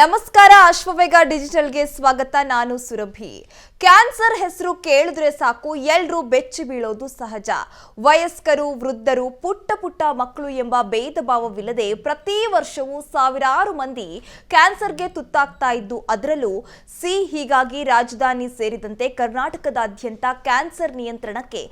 ನಮಸ್ಕಾರ ಅಶ್ವವೇಗ ಡಿಜಿಟಲ್ಗೆ ಸ್ವಾಗತ. ನಾನು ಸುರಭಿ. ಕ್ಯಾನ್ಸರ್ ಹೆಸರು ಕೇಳಿದ್ರೆ ಸಾಕು ಎಲ್ಲರೂ ಬೆಚ್ಚಿ ಬೀಳೋದು ಸಹಜ. ವಯಸ್ಕರು, ವೃದ್ಧರು, ಪುಟ್ಟ ಮಕ್ಕಳು ಎಂಬ ಭೇದ ಭಾವವಿಲ್ಲದೆ ಪ್ರತಿ ವರ್ಷವೂ ಸಾವಿರಾರು ಮಂದಿ ಕ್ಯಾನ್ಸರ್ಗೆ ತುತ್ತಾಗ್ತಾ ಇದ್ದು, ಅದರಲ್ಲೂ ಹೀಗಾಗಿ ರಾಜಧಾನಿ ಸೇರಿದಂತೆ ಕರ್ನಾಟಕದಾದ್ಯಂತ ಕ್ಯಾನ್ಸರ್ ನಿಯಂತ್ರಣಕ್ಕೆ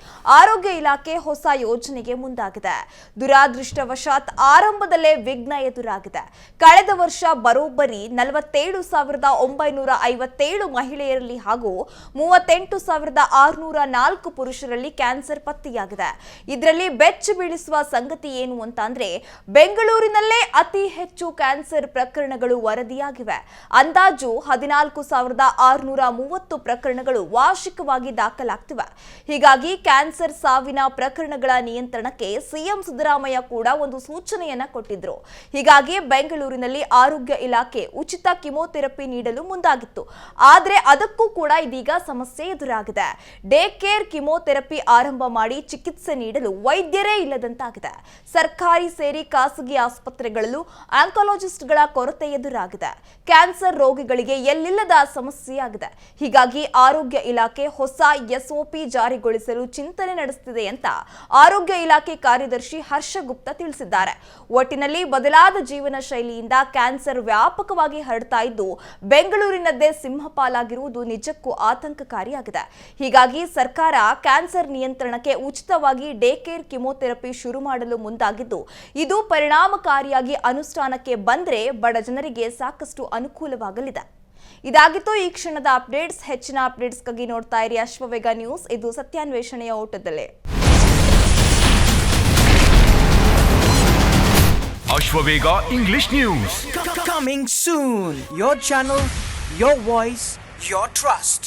ಆರೋಗ್ಯ ಇಲಾಖೆ ಹೊಸ ಯೋಜನೆಗೆ ಮುಂದಾಗಿದೆ. ದುರಾದೃಷ್ಟವಶಾತ್ ಆರಂಭದಲ್ಲೇ ವಿಘ್ನ ಎದುರಾಗಿದೆ. ಕಳೆದ ವರ್ಷ ಬರೋಬ್ಬರಿ 47,957 ಮಹಿಳೆಯರಲ್ಲಿ ಹಾಗೂ 38,604 ಪುರುಷರಲ್ಲಿ ಕ್ಯಾನ್ಸರ್ ಪತ್ತೆಯಾಗಿದೆ. ಇದರಲ್ಲಿ ಬೆಚ್ಚಿ ಬೀಳಿಸುವ ಸಂಗತಿ ಏನು ಅಂತಂದ್ರೆ, ಬೆಂಗಳೂರಿನಲ್ಲೇ ಅತಿ ಹೆಚ್ಚು ಕ್ಯಾನ್ಸರ್ ಪ್ರಕರಣಗಳು ವರದಿಯಾಗಿವೆ. ಅಂದಾಜು 14,630 ಪ್ರಕರಣಗಳು ವಾರ್ಷಿಕವಾಗಿ ದಾಖಲಾಗ್ತಿವೆ. ಹೀಗಾಗಿ ಕ್ಯಾನ್ಸರ್ ಸಾವಿನ ಪ್ರಕರಣಗಳ ನಿಯಂತ್ರಣಕ್ಕೆ ಸಿಎಂ ಸಿದ್ದರಾಮಯ್ಯ ಕೂಡ ಒಂದು ಸೂಚನೆಯನ್ನ ಕೊಟ್ಟಿದ್ರು. ಹೀಗಾಗಿ ಬೆಂಗಳೂರಿನಲ್ಲಿ ಆರೋಗ್ಯ ಇಲಾಖೆ ಉಚಿತ ಕಿಮೋಥೆರಪಿ ನೀಡಲು ಮುಂದಾಗಿತ್ತು. ಆದರೆ ಅದಕ್ಕೂ ಕೂಡ ಇದೀಗ ಸಮಸ್ಯೆ ಎದುರಾಗಿದೆ. ಡೇ ಕೇರ್ ಕಿಮೋಥೆರಪಿ ಆರಂಭ ಮಾಡಿ ಚಿಕಿತ್ಸೆ ನೀಡಲು ವೈದ್ಯರೇ ಇಲ್ಲದಂತಾಗಿದೆ. ಸರ್ಕಾರಿ ಸೇರಿ ಖಾಸಗಿ ಆಸ್ಪತ್ರೆಗಳಲ್ಲೂ ಆಂಕಾಲಜಿಸ್ಟ್ಗಳ ಕೊರತೆ ಎದುರಾಗಿದೆ. ಕ್ಯಾನ್ಸರ್ ರೋಗಿಗಳಿಗೆ ಎಲ್ಲಿಲ್ಲದ ಸಮಸ್ಯೆಯಾಗಿದೆ. ಹೀಗಾಗಿ ಆರೋಗ್ಯ ಇಲಾಖೆ ಹೊಸ ಎಸ್ಒಪಿ ಜಾರಿಗೊಳಿಸಲು ಚಿಂತನೆ ನಡೆಸುತ್ತಿದೆ ಅಂತ ಆರೋಗ್ಯ ಇಲಾಖೆ ಕಾರ್ಯದರ್ಶಿ ಹರ್ಷ ಗುಪ್ತಾ ತಿಳಿಸಿದ್ದಾರೆ. ಒಟ್ಟಿನಲ್ಲಿ ಬದಲಾದ ಜೀವನ ಶೈಲಿಯಿಂದ ಕ್ಯಾನ್ಸರ್ ವ್ಯಾಪಕವಾಗಿ ಹರಡ್ತಾ ಇದ್ದು, ಬೆಂಗಳೂರಿನದ್ದೇ ಸಿಂಹಪಾಲಾಗಿರುವುದು ನಿಜಕ್ಕೂ ಆತಂಕಕಾರಿಯಾಗಿದೆ. ಹೀಗಾಗಿ ಸರ್ಕಾರ ಕ್ಯಾನ್ಸರ್ ನಿಯಂತ್ರಣಕ್ಕೆ ಉಚಿತವಾಗಿ ಡೇ ಕೇರ್ ಕಿಮೋಥೆರಪಿ ಶುರು ಮಾಡಲು ಮುಂದಾಗಿದ್ದು, ಇದು ಪರಿಣಾಮಕಾರಿಯಾಗಿ ಅನುಷ್ಠಾನಕ್ಕೆ ಬಂದರೆ ಬಡ ಜನರಿಗೆ ಸಾಕಷ್ಟು ಅನುಕೂಲವಾಗಲಿದೆ. ಇದಾಗಿತ್ತು ಈ ಕ್ಷಣದ ಅಪ್ಡೇಟ್ಸ್. ಹೆಚ್ಚಿನ ಅಪ್ಡೇಟ್ಸ್ಗಾಗಿ ನೋಡ್ತಾ ಇರಿ ಅಶ್ವವೇಗ ನ್ಯೂಸ್. ಇದು ಸತ್ಯಾನ್ವೇಷಣೆಯ ಓಟದಲ್ಲೇ. Ashwavega English News. Coming soon. Your channel, your voice, your trust.